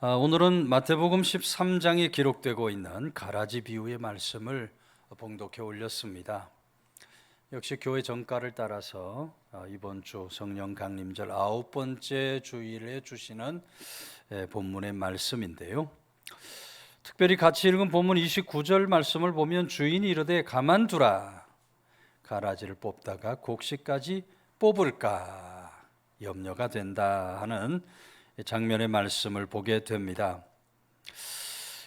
오늘은 마태복음 13장에 기록되고 있는 가라지 비유의 말씀을 봉독해 올렸습니다. 역시 교회 정가를 따라서 이번 주 성령 강림절 9번째 주일에 주시는 본문의 말씀인데요. 특별히 같이 읽은 본문 29절 말씀을 보면 주인이 이르되 가만두라, 가라지를 뽑다가 곡식까지 뽑을까 염려가 된다 하는 장면의 말씀을 보게 됩니다.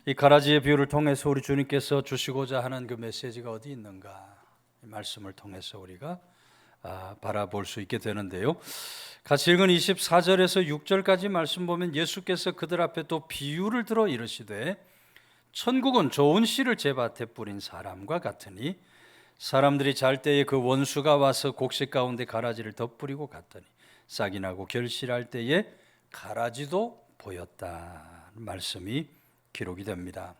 이 가라지의 비유를 통해서 우리 주님께서 주시고자 하는 그 메시지가 어디 있는가, 이 말씀을 통해서 우리가 바라볼 수 있게 되는데요. 같이 읽은 24절에서 6절까지 말씀 보면 예수께서 그들 앞에 또 비유를 들어 이르시되 천국은 좋은 씨를 제 밭에 뿌린 사람과 같으니 사람들이 잘 때에 그 원수가 와서 곡식 가운데 가라지를 덧뿌리고 갔더니 싹이 나고 결실할 때에 가라지도 보였다 말씀이 기록이 됩니다.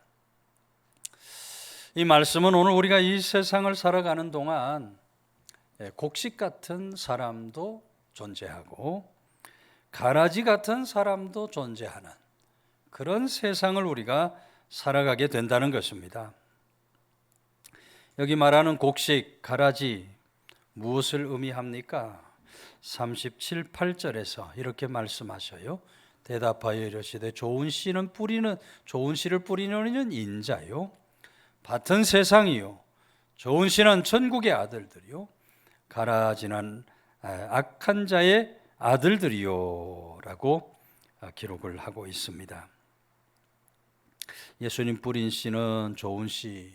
이 말씀은 오늘 우리가 이 세상을 살아가는 동안 곡식 같은 사람도 존재하고 가라지 같은 사람도 존재하는 그런 세상을 우리가 살아가게 된다는 것입니다. 여기 말하는 곡식, 가라지 무엇을 의미합니까? 37, 8절에서 이렇게 말씀하셔요. 대답하여 이르시되 좋은 씨를 뿌리는 이는 인자요, 밭은 세상이요, 좋은 씨는 천국의 아들들이요, 가라지는 악한 자의 아들들이요 라고 기록을 하고 있습니다. 예수님 뿌린 씨는 좋은 씨,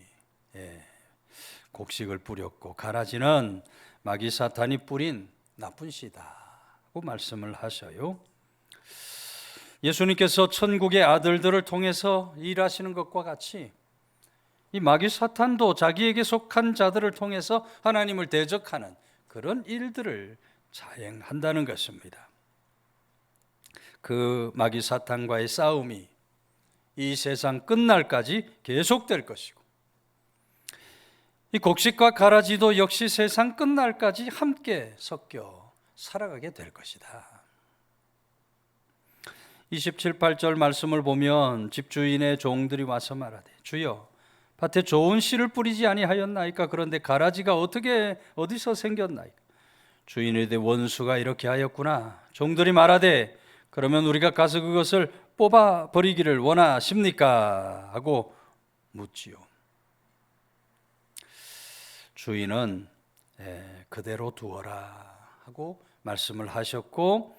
곡식을 뿌렸고, 가라지는 마귀 사탄이 뿌린 나쁜 씨다고 말씀을 하셔요. 예수님께서 천국의 아들들을 통해서 일하시는 것과 같이 이 마귀 사탄도 자기에게 속한 자들을 통해서 하나님을 대적하는 그런 일들을 자행한다는 것입니다. 그 마귀 사탄과의 싸움이 이 세상 끝날까지 계속될 것이고, 이 곡식과 가라지도 역시 세상 끝날까지 함께 섞여 살아가게 될 것이다. 27, 8절 말씀을 보면 집주인의 종들이 와서 말하되 주여 밭에 좋은 씨를 뿌리지 아니하였나이까? 그런데 가라지가 어디서 생겼나이까? 주인이 이르되 원수가 이렇게 하였구나. 종들이 말하되 그러면 우리가 가서 그것을 뽑아 버리기를 원하십니까? 하고 묻지요. 주인은 그대로 두어라 하고 말씀을 하셨고,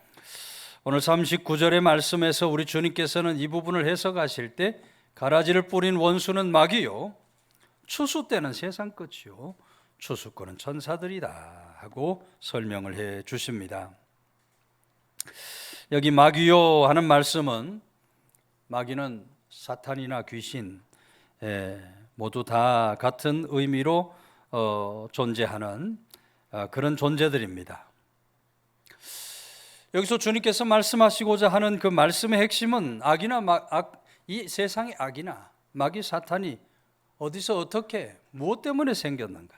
오늘 39절의 말씀에서 우리 주님께서는 이 부분을 해석하실 때 가라지를 뿌린 원수는 마귀요, 추수 때는 세상 끝이요, 추수권은 천사들이다 하고 설명을 해 주십니다. 여기 마귀요 하는 말씀은, 마귀는 사탄이나 귀신 모두 다 같은 의미로 존재하는 그런 존재들입니다. 여기서 주님께서 말씀하시고자 하는 그 말씀의 핵심은 이 세상의 악이나 마귀 사탄이 어디서 어떻게 무엇 때문에 생겼는가,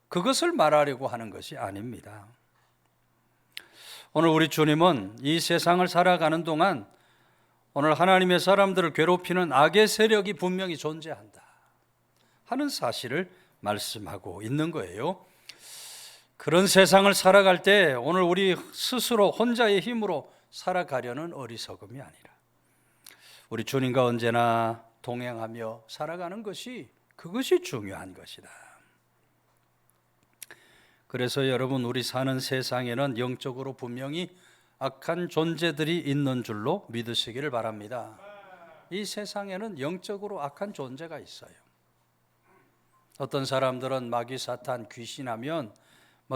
그것을 말하려고 하는 것이 아닙니다. 오늘 우리 주님은 이 세상을 살아가는 동안 오늘 하나님의 사람들을 괴롭히는 악의 세력이 분명히 존재한다 하는 사실을 말씀하고 있는 거예요. 그런 세상을 살아갈 때 오늘 우리 스스로 혼자의 힘으로 살아가려는 어리석음이 아니라 우리 주님과 언제나 동행하며 살아가는 그것이 중요한 것이다. 그래서 여러분, 우리 사는 세상에는 영적으로 분명히 악한 존재들이 있는 줄로 믿으시기를 바랍니다. 이 세상에는 영적으로 악한 존재가 있어요. 어떤 사람들은 마귀 사탄 귀신하면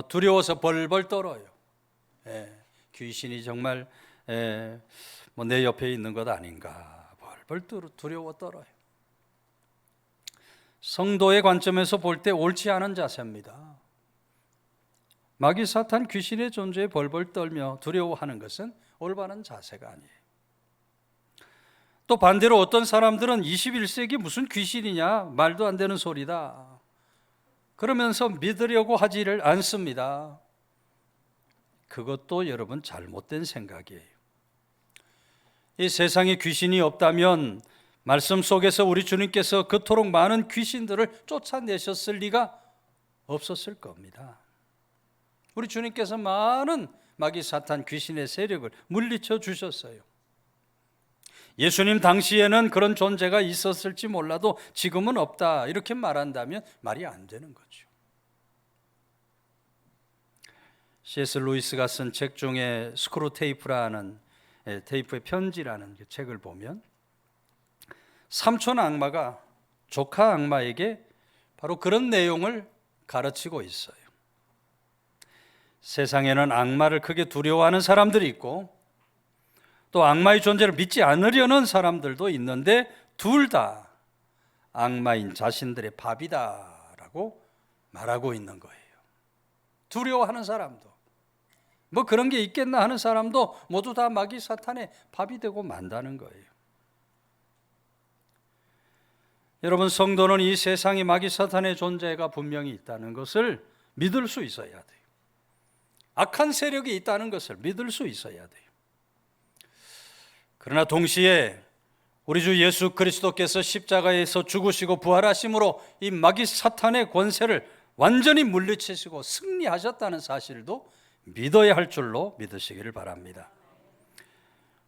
두려워서 벌벌 떨어요. 귀신이 정말 내 옆에 있는 것 아닌가 벌벌 두려워 떨어요. 성도의 관점에서 볼 때 옳지 않은 자세입니다. 마귀 사탄 귀신의 존재에 벌벌 떨며 두려워하는 것은 올바른 자세가 아니에요. 또 반대로 어떤 사람들은 21세기 무슨 귀신이냐, 말도 안 되는 소리다 그러면서 믿으려고 하지를 않습니다. 그것도 여러분 잘못된 생각이에요. 이 세상에 귀신이 없다면 말씀 속에서 우리 주님께서 그토록 많은 귀신들을 쫓아내셨을 리가 없었을 겁니다. 우리 주님께서 많은 마귀 사탄 귀신의 세력을 물리쳐 주셨어요. 예수님 당시에는 그런 존재가 있었을지 몰라도 지금은 없다 이렇게 말한다면 말이 안 되는 거죠. C.S. 루이스가 쓴 책 중에 스크루 테이프라는 테이프의 편지라는 책을 보면 삼촌 악마가 조카 악마에게 바로 그런 내용을 가르치고 있어요. 세상에는 악마를 크게 두려워하는 사람들이 있고 또 악마의 존재를 믿지 않으려는 사람들도 있는데 둘 다 악마인 자신들의 밥이다라고 말하고 있는 거예요. 두려워하는 사람도 뭐 그런 게 있겠나 하는 사람도 모두 다 마귀 사탄의 밥이 되고 만다는 거예요. 여러분, 성도는 이 세상에 마귀 사탄의 존재가 분명히 있다는 것을 믿을 수 있어야 돼요. 악한 세력이 있다는 것을 믿을 수 있어야 돼요. 그러나 동시에 우리 주 예수 그리스도께서 십자가에서 죽으시고 부활하심으로 이 마귀 사탄의 권세를 완전히 물리치시고 승리하셨다는 사실도 믿어야 할 줄로 믿으시기를 바랍니다.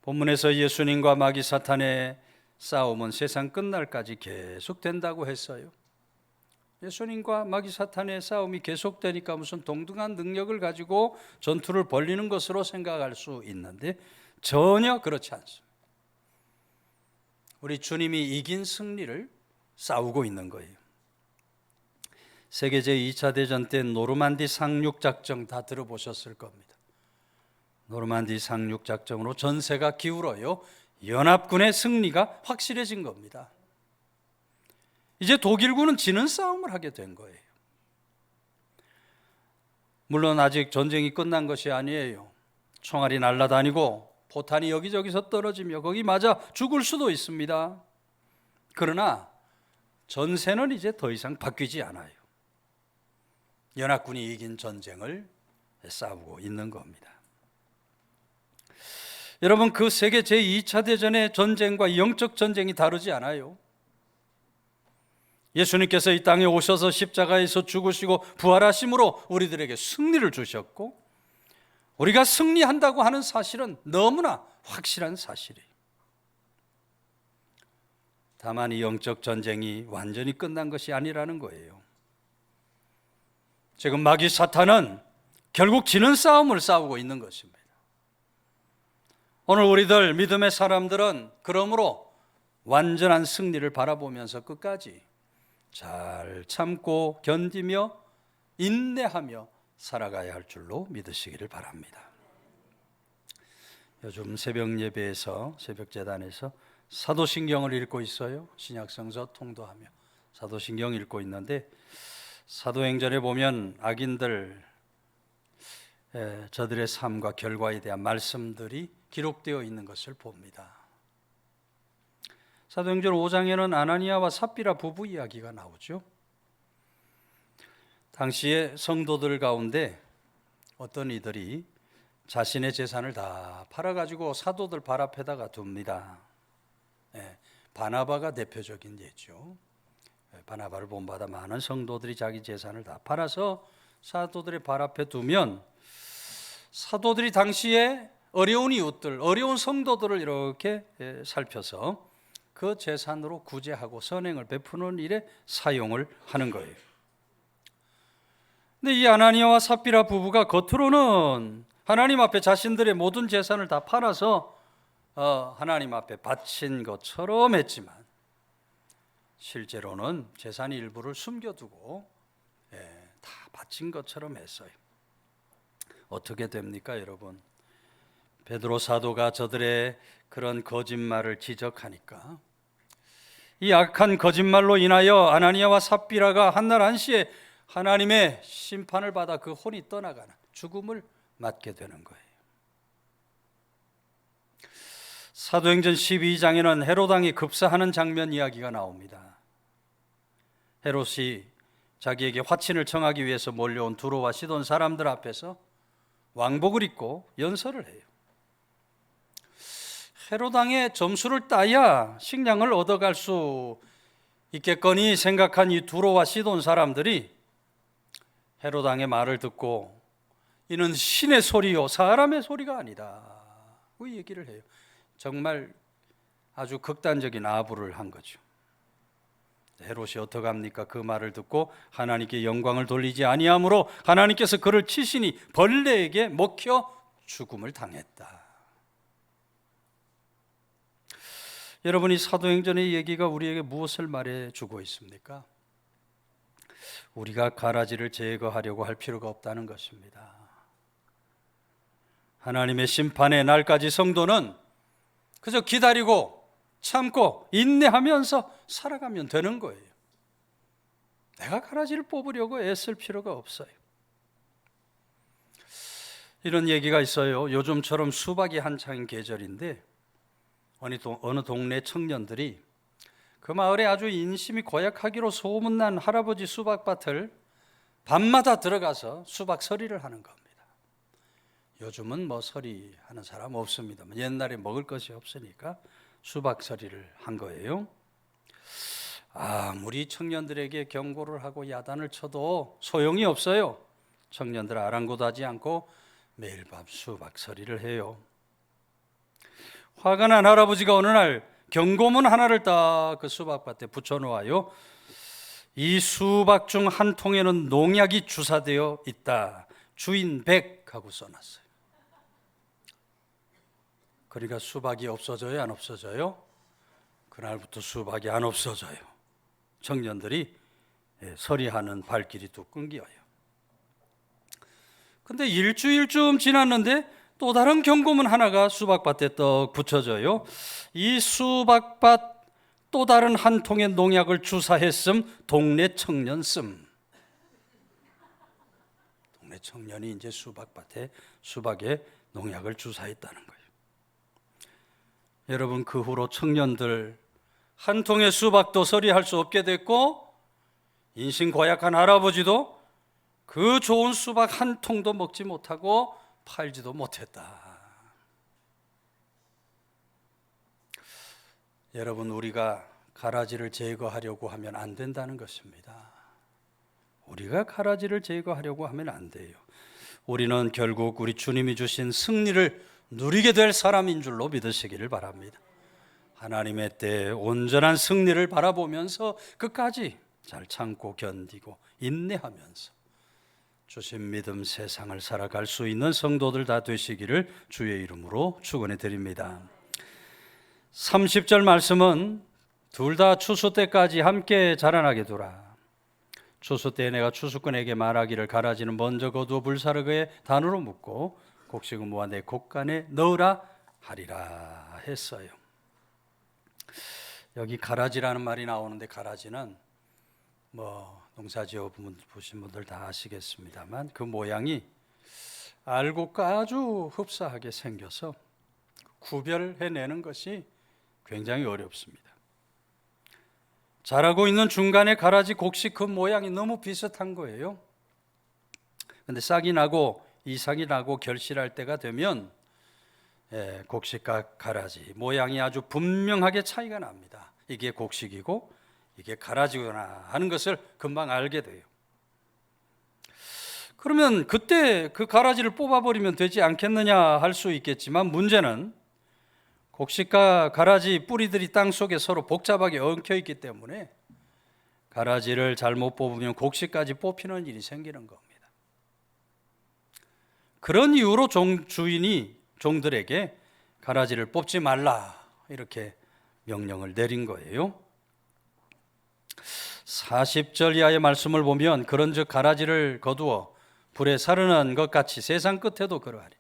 본문에서 예수님과 마귀 사탄의 싸움은 세상 끝날까지 계속된다고 했어요. 예수님과 마귀 사탄의 싸움이 계속되니까 무슨 동등한 능력을 가지고 전투를 벌이는 것으로 생각할 수 있는데 전혀 그렇지 않습니다. 우리 주님이 이긴 승리를 싸우고 있는 거예요. 세계 제2차 대전 때 노르만디 상륙작전 다 들어보셨을 겁니다. 노르만디 상륙작전으로 전세가 기울어요. 연합군의 승리가 확실해진 겁니다. 이제 독일군은 지는 싸움을 하게 된 거예요. 물론 아직 전쟁이 끝난 것이 아니에요. 총알이 날아다니고 포탄이 여기저기서 떨어지며 거기 맞아 죽을 수도 있습니다. 그러나 전세는 이제 더 이상 바뀌지 않아요. 연합군이 이긴 전쟁을 싸우고 있는 겁니다. 여러분, 그 세계 제2차 대전의 전쟁과 영적 전쟁이 다르지 않아요. 예수님께서 이 땅에 오셔서 십자가에서 죽으시고 부활하심으로 우리들에게 승리를 주셨고 우리가 승리한다고 하는 사실은 너무나 확실한 사실이에요. 다만 이 영적 전쟁이 완전히 끝난 것이 아니라는 거예요. 지금 마귀 사탄은 결국 지는 싸움을 싸우고 있는 것입니다. 오늘 우리들 믿음의 사람들은 그러므로 완전한 승리를 바라보면서 끝까지 잘 참고 견디며 인내하며 살아가야 할 줄로 믿으시기를 바랍니다. 요즘 새벽 예배에서 새벽 제단에서 사도신경을 읽고 있어요. 신약성서 통도하며 사도신경 읽고 있는데 사도행전에 보면 악인들 저들의 삶과 결과에 대한 말씀들이 기록되어 있는 것을 봅니다. 사도행전 5장에는 아나니아와 삽비라 부부 이야기가 나오죠. 당시에 성도들 가운데 어떤 이들이 자신의 재산을 다 팔아가지고 사도들 발 앞에다가 둡니다. 바나바가 대표적인 예죠. 바나바를 본받아 많은 성도들이 자기 재산을 다 팔아서 사도들의 발 앞에 두면 사도들이 당시에 어려운 이웃들, 어려운 성도들을 이렇게 살펴서 그 재산으로 구제하고 선행을 베푸는 일에 사용을 하는 거예요. 근데 이 아나니아와 삽비라 부부가 겉으로는 하나님 앞에 자신들의 모든 재산을 다 팔아서 하나님 앞에 바친 것처럼 했지만 실제로는 재산 일부를 숨겨두고 다 바친 것처럼 했어요. 어떻게 됩니까, 여러분? 베드로 사도가 저들의 그런 거짓말을 지적하니까 이 악한 거짓말로 인하여 아나니아와 삽비라가 한날 한시에 하나님의 심판을 받아 그 혼이 떠나가는 죽음을 맞게 되는 거예요. 사도행전 12장에는 헤롯 왕이 급사하는 장면 이야기가 나옵니다. 헤롯이 자기에게 화친을 청하기 위해서 몰려온 두로와 시돈 사람들 앞에서 왕복을 입고 연설을 해요. 헤롯 왕의 점수를 따야 식량을 얻어갈 수 있겠거니 생각한 이 두로와 시돈 사람들이 헤롯 왕의 말을 듣고 이는 신의 소리요 사람의 소리가 아니다 그 얘기를 해요. 정말 아주 극단적인 아부를 한 거죠. 헤롯이 어떡합니까? 그 말을 듣고 하나님께 영광을 돌리지 아니하므로 하나님께서 그를 치시니 벌레에게 먹혀 죽음을 당했다. 여러분이 사도행전의 얘기가 우리에게 무엇을 말해주고 있습니까? 우리가 가라지를 제거하려고 할 필요가 없다는 것입니다. 하나님의 심판의 날까지 성도는 그저 기다리고 참고 인내하면서 살아가면 되는 거예요. 내가 가라지를 뽑으려고 애쓸 필요가 없어요. 이런 얘기가 있어요. 요즘처럼 수박이 한창인 계절인데 어느 동네 청년들이 그 마을에 아주 인심이 고약하기로 소문난 할아버지 수박밭을 밤마다 들어가서 수박 서리를 하는 겁니다. 요즘은 뭐 서리 하는 사람 없습니다만 옛날에 먹을 것이 없으니까 수박 서리를 한 거예요. 아무리 청년들에게 경고를 하고 야단을 쳐도 소용이 없어요. 청년들 아랑곳하지 않고 매일 밤 수박 서리를 해요. 화가 난 할아버지가 어느 날 경고문 하나를 딱 그 수박밭에 붙여놓아요. 이 수박 중 한 통에는 농약이 주사되어 있다. 주인 100 하고 써놨어요. 그러니까 수박이 없어져요, 안 없어져요? 그날부터 수박이 안 없어져요. 청년들이 서리하는 발길이 뚝 끊겨요. 근데 일주일쯤 지났는데 또 다른 경고문 하나가 수박밭에 떡 붙여져요. 이 수박밭 또 다른 한 통의 농약을 주사했음 동네 청년 씀. 동네 청년이 이제 수박에 농약을 주사했다는 거예요. 여러분 그 후로 청년들 한 통의 수박도 서리할 수 없게 됐고 인신 고약한 할아버지도 그 좋은 수박 한 통도 먹지 못하고 팔지도 못했다. 여러분 우리가 가라지를 제거하려고 하면 안 된다는 것입니다. 우리가 가라지를 제거하려고 하면 안 돼요. 우리는 결국 우리 주님이 주신 승리를 누리게 될 사람인 줄로 믿으시기를 바랍니다. 하나님의 때에 온전한 승리를 바라보면서 끝까지 잘 참고 견디고 인내하면서 주신 믿음 세상을 살아갈 수 있는 성도들 다 되시기를 주의 이름으로 축원해 드립니다. 30절 말씀은 둘 다 추수 때까지 함께 자라나게 두라. 추수 때 내가 추수꾼에게 말하기를 가라지는 먼저 거두어 불사르그의 단으로 묶고 곡식은 모아 내 곡간에 넣으라 하리라 했어요. 여기 가라지라는 말이 나오는데 가라지는 농사지어 보신 분들 다 아시겠습니다만 그 모양이 알곡과 아주 흡사하게 생겨서 구별해내는 것이 굉장히 어렵습니다. 자라고 있는 중간에 가라지 곡식 그 모양이 너무 비슷한 거예요. 근데 싹이 나고 이삭이 나고 결실할 때가 되면 곡식과 가라지 모양이 아주 분명하게 차이가 납니다. 이게 곡식이고 이게 가라지구나 하는 것을 금방 알게 돼요. 그러면 그때 그 가라지를 뽑아버리면 되지 않겠느냐 할 수 있겠지만 문제는 곡식과 가라지 뿌리들이 땅 속에 서로 복잡하게 엉켜 있기 때문에 가라지를 잘못 뽑으면 곡식까지 뽑히는 일이 생기는 겁니다. 그런 이유로 주인이 종들에게 가라지를 뽑지 말라 이렇게 명령을 내린 거예요. 40절 이하의 말씀을 보면 그런즉 가라지를 거두어 불에 사르는 것 같이 세상 끝에도 그러하리.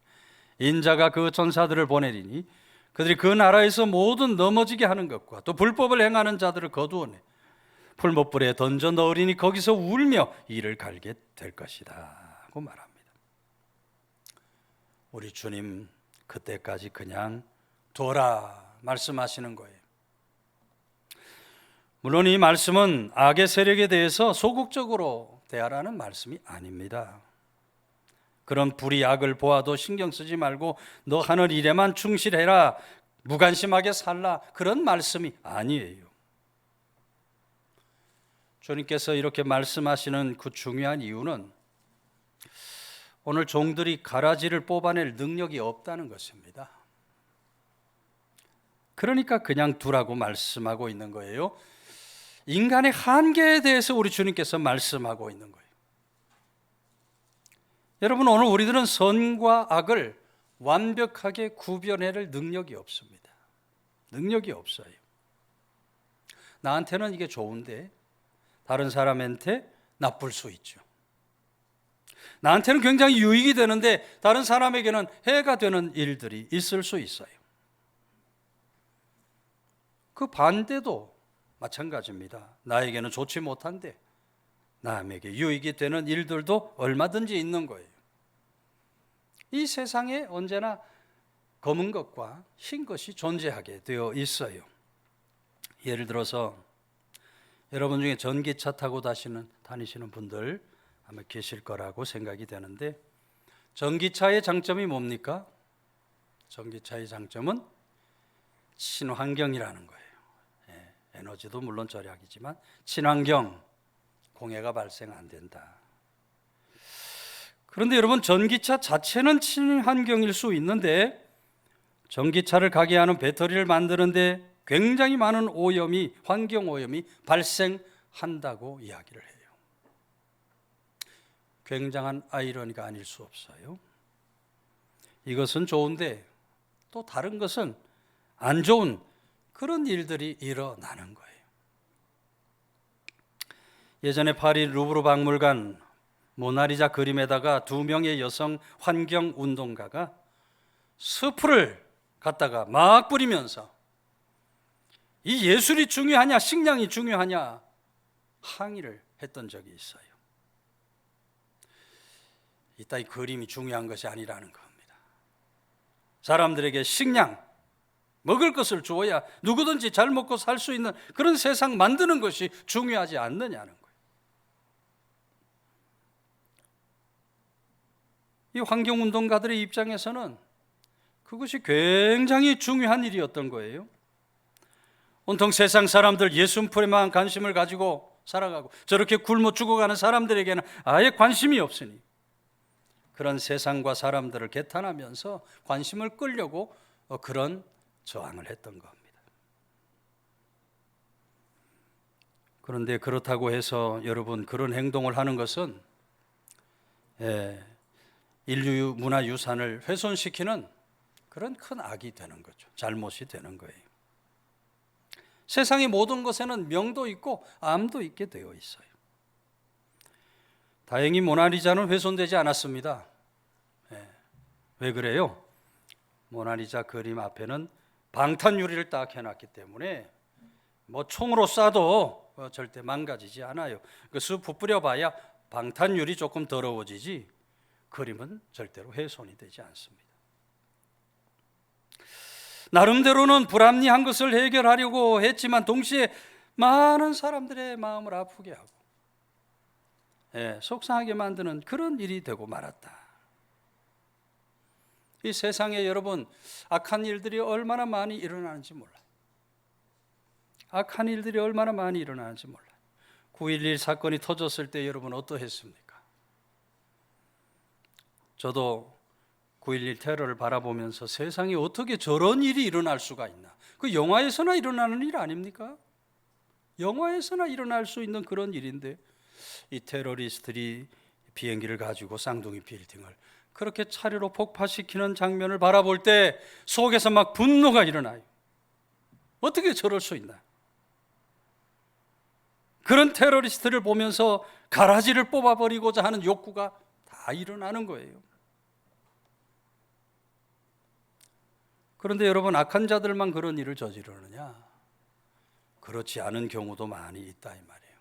인자가 그 전사들을 보내리니 그들이 그 나라에서 모든 넘어지게 하는 것과 또 불법을 행하는 자들을 거두어내 풀못불에 던져 넣으리니 거기서 울며 이를 갈게 될 것이다 고 말합니다. 우리 주님 그때까지 그냥 둬라 말씀하시는 거예요. 물론 이 말씀은 악의 세력에 대해서 소극적으로 대하라는 말씀이 아닙니다. 그런 불이 악을 보아도 신경 쓰지 말고 너 하는 일에만 충실해라 무관심하게 살라, 그런 말씀이 아니에요. 주님께서 이렇게 말씀하시는 그 중요한 이유는 오늘 종들이 가라지를 뽑아낼 능력이 없다는 것입니다. 그러니까 그냥 두라고 말씀하고 있는 거예요. 인간의 한계에 대해서 우리 주님께서 말씀하고 있는 거예요. 여러분, 오늘 우리들은 선과 악을 완벽하게 구별해낼 능력이 없습니다. 능력이 없어요. 나한테는 이게 좋은데 다른 사람한테 나쁠 수 있죠. 나한테는 굉장히 유익이 되는데 다른 사람에게는 해가 되는 일들이 있을 수 있어요. 그 반대도 마찬가지입니다. 나에게는 좋지 못한데 남에게 유익이 되는 일들도 얼마든지 있는 거예요. 이 세상에 언제나 검은 것과 흰 것이 존재하게 되어 있어요. 예를 들어서 여러분 중에 전기차 타고 다니시는 분들 아마 계실 거라고 생각이 되는데, 전기차의 장점이 뭡니까? 전기차의 장점은 친환경이라는 거예요. 에너지도 물론 절약이지만 친환경, 공해가 발생 안 된다. 그런데 여러분, 전기차 자체는 친환경일 수 있는데 전기차를 가게 하는 배터리를 만드는데 굉장히 많은 오염이, 환경 오염이 발생한다고 이야기를 해요. 굉장한 아이러니가 아닐 수 없어요. 이것은 좋은데 또 다른 것은 안 좋은 그런 일들이 일어나는 거예요. 예전에 파리 루브르 박물관 모나리자 그림에다가 2명의 여성 환경 운동가가 스프를 갖다가 막 뿌리면서 이 예술이 중요하냐 식량이 중요하냐 항의를 했던 적이 있어요. 이따 이 그림이 중요한 것이 아니라는 겁니다. 사람들에게 식량, 먹을 것을 주어야 누구든지 잘 먹고 살 수 있는 그런 세상 만드는 것이 중요하지 않느냐는 거예요. 이 환경운동가들의 입장에서는 그것이 굉장히 중요한 일이었던 거예요. 온통 세상 사람들 예순풀에만 관심을 가지고 살아가고 저렇게 굶어 죽어가는 사람들에게는 아예 관심이 없으니 그런 세상과 사람들을 개탄하면서 관심을 끌려고 그런 저항을 했던 겁니다. 그런데 그렇다고 해서 여러분, 그런 행동을 하는 것은 인류 문화유산을 훼손시키는 그런 큰 악이 되는 거죠. 잘못이 되는 거예요. 세상의 모든 것에는 명도 있고 암도 있게 되어 있어요. 다행히 모나리자는 훼손되지 않았습니다. 왜 그래요? 모나리자 그림 앞에는 방탄유리를 딱 해놨기 때문에 뭐 총으로 쏴도 절대 망가지지 않아요. 그 수 부풀려봐야 방탄유리 조금 더러워지지 그림은 절대로 훼손이 되지 않습니다. 나름대로는 불합리한 것을 해결하려고 했지만 동시에 많은 사람들의 마음을 아프게 하고 속상하게 만드는 그런 일이 되고 말았다. 이 세상에 여러분, 악한 일들이 얼마나 많이 일어나는지 몰라요. 악한 일들이 얼마나 많이 일어나는지 몰라요. 9.11 사건이 터졌을 때 여러분 어떠했습니까? 저도 9.11 테러를 바라보면서 세상에 어떻게 저런 일이 일어날 수가 있나. 그 영화에서나 일어나는 일 아닙니까? 영화에서나 일어날 수 있는 그런 일인데 이 테러리스트들이 비행기를 가지고 쌍둥이 빌딩을 그렇게 차례로 폭파시키는 장면을 바라볼 때 속에서 막 분노가 일어나요. 어떻게 저럴 수 있나? 그런 테러리스트를 보면서 가라지를 뽑아버리고자 하는 욕구가 다 일어나는 거예요. 그런데 여러분, 악한 자들만 그런 일을 저지르느냐? 그렇지 않은 경우도 많이 있다 이 말이에요.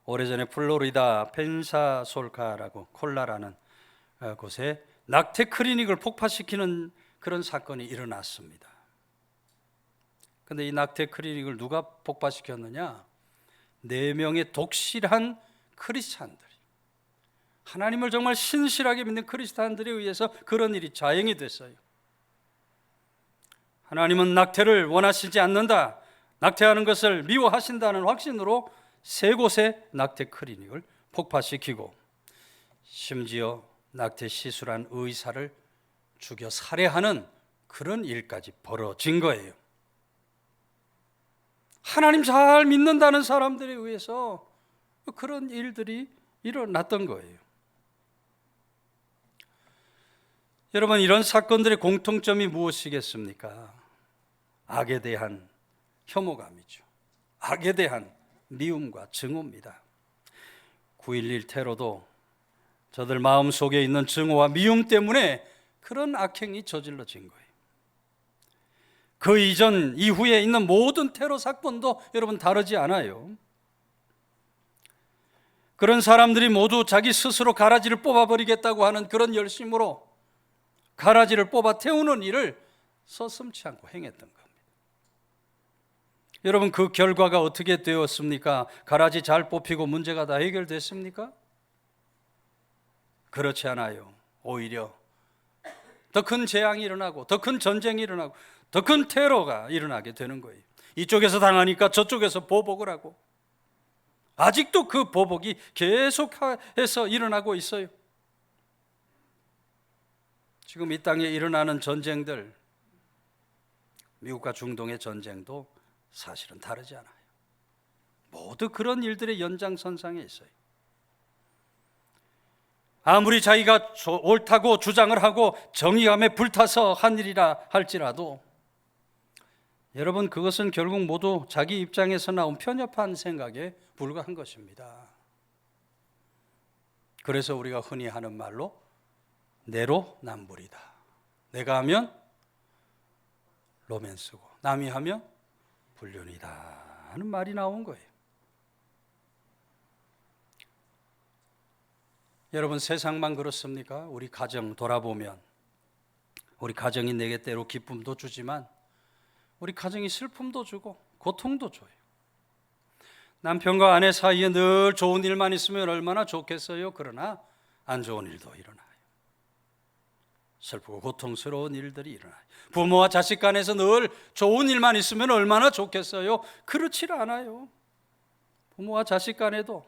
오래전에 플로리다 펜사솔카라고 콜라라는 곳에 낙태 클리닉을 폭파시키는 그런 사건이 일어났습니다. 그런데 이 낙태 클리닉을 누가 폭파시켰느냐? 4명의 독실한 크리스찬들, 하나님을 정말 신실하게 믿는 크리스찬들에 의해서 그런 일이 자행이 됐어요. 하나님은 낙태를 원하시지 않는다, 낙태하는 것을 미워하신다는 확신으로 세 곳의 낙태 클리닉을 폭파시키고 심지어 낙태 시술한 의사를 죽여 살해하는 그런 일까지 벌어진 거예요. 하나님 잘 믿는다는 사람들에 의해서 그런 일들이 일어났던 거예요. 여러분, 이런 사건들의 공통점이 무엇이겠습니까? 악에 대한 혐오감이죠. 악에 대한 미움과 증오입니다. 9.11 테러도 저들 마음속에 있는 증오와 미움 때문에 그런 악행이 저질러진 거예요. 그 이전 이후에 있는 모든 테러 사건도 여러분 다르지 않아요. 그런 사람들이 모두 자기 스스로 가라지를 뽑아버리겠다고 하는 그런 열심으로 가라지를 뽑아 태우는 일을 서슴지 않고 행했던 겁니다. 여러분, 그 결과가 어떻게 되었습니까? 가라지 잘 뽑히고 문제가 다 해결됐습니까? 그렇지 않아요. 오히려 더 큰 재앙이 일어나고 더 큰 전쟁이 일어나고 더 큰 테러가 일어나게 되는 거예요. 이쪽에서 당하니까 저쪽에서 보복을 하고 아직도 그 보복이 계속해서 일어나고 있어요. 지금 이 땅에 일어나는 전쟁들, 미국과 중동의 전쟁도 사실은 다르지 않아요. 모두 그런 일들의 연장선상에 있어요. 아무리 자기가 옳다고 주장을 하고 정의감에 불타서 한 일이라 할지라도 여러분, 그것은 결국 모두 자기 입장에서 나온 편협한 생각에 불과한 것입니다. 그래서 우리가 흔히 하는 말로 내로남불이다. 내가 하면 로맨스고 남이 하면 불륜이다 하는 말이 나온 거예요. 여러분, 세상만 그렇습니까? 우리 가정 돌아보면 우리 가정이 내게 때로 기쁨도 주지만 우리 가정이 슬픔도 주고 고통도 줘요. 남편과 아내 사이에 늘 좋은 일만 있으면 얼마나 좋겠어요. 그러나 안 좋은 일도 일어나요. 슬프고 고통스러운 일들이 일어나요. 부모와 자식 간에서 늘 좋은 일만 있으면 얼마나 좋겠어요. 그렇지 않아요. 부모와 자식 간에도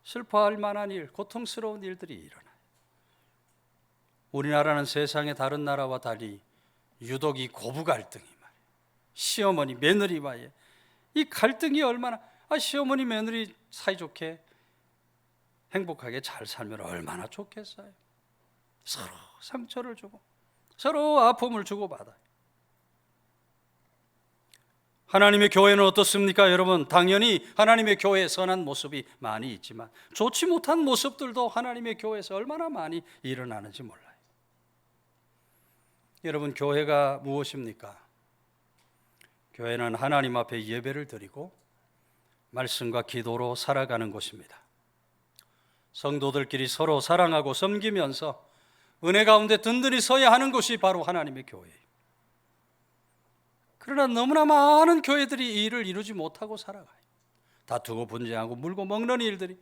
슬퍼할 만한 일, 고통스러운 일들이 일어나요. 우리나라는 세상의 다른 나라와 달리 유독 이 고부 갈등이 말이에요. 시어머니, 며느리와의 이 갈등이 얼마나, 시어머니, 며느리 사이좋게 행복하게 잘 살면 얼마나 좋겠어요. 서로 상처를 주고 서로 아픔을 주고받아요. 하나님의 교회는 어떻습니까? 여러분, 당연히 하나님의 교회의 선한 모습이 많이 있지만 좋지 못한 모습들도 하나님의 교회에서 얼마나 많이 일어나는지 몰라요. 여러분, 교회가 무엇입니까? 교회는 하나님 앞에 예배를 드리고 말씀과 기도로 살아가는 곳입니다. 성도들끼리 서로 사랑하고 섬기면서 은혜 가운데 든든히 서야 하는 곳이 바로 하나님의 교회예요. 그러나 너무나 많은 교회들이 이 일을 이루지 못하고 살아가요. 다투고 분쟁하고 물고 먹는 일들이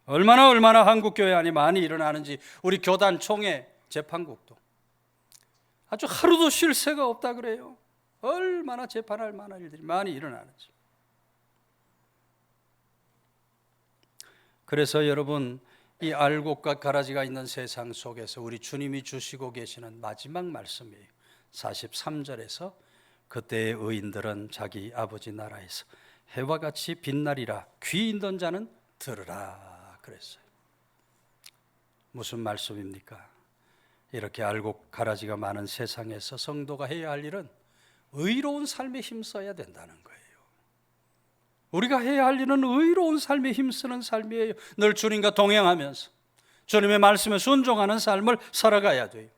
얼마나 한국 교회 안에 많이 일어나는지 우리 교단 총회 재판국도 아주 하루도 쉴 새가 없다 그래요. 얼마나 재판할 만한 일들이 많이 일어나는지. 그래서 여러분, 이 알곡과 가라지가 있는 세상 속에서 우리 주님이 주시고 계시는 마지막 말씀이에요. 43절에서 그때의 의인들은 자기 아버지 나라에서 해와 같이 빛나리라. 귀 있는 자는 들으라 그랬어요. 무슨 말씀입니까? 이렇게 알곡 가라지가 많은 세상에서 성도가 해야 할 일은 의로운 삶에 힘써야 된다는 거예요. 우리가 해야 할 일은 의로운 삶에 힘쓰는 삶이에요. 늘 주님과 동행하면서 주님의 말씀에 순종하는 삶을 살아가야 돼요.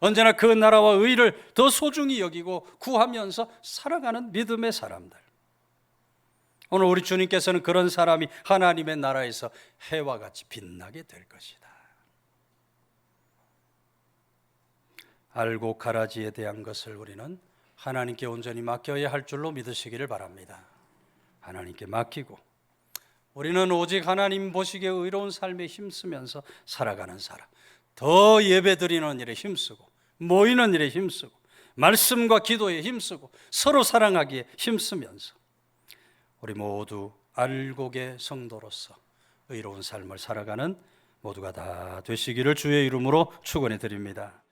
언제나 그 나라와 의를 더 소중히 여기고 구하면서 살아가는 믿음의 사람들. 오늘 우리 주님께서는 그런 사람이 하나님의 나라에서 해와 같이 빛나게 될 것이다. 알고 가라지에 대한 것을 우리는 하나님께 온전히 맡겨야 할 줄로 믿으시기를 바랍니다. 하나님께 맡기고 우리는 오직 하나님 보시기에 의로운 삶에 힘쓰면서 살아가는 사람, 더 예배드리는 일에 힘쓰고 모이는 일에 힘쓰고 말씀과 기도에 힘쓰고 서로 사랑하기에 힘쓰면서 우리 모두 알곡의 성도로서 의로운 삶을 살아가는 모두가 다 되시기를 주의 이름으로 축원해 드립니다.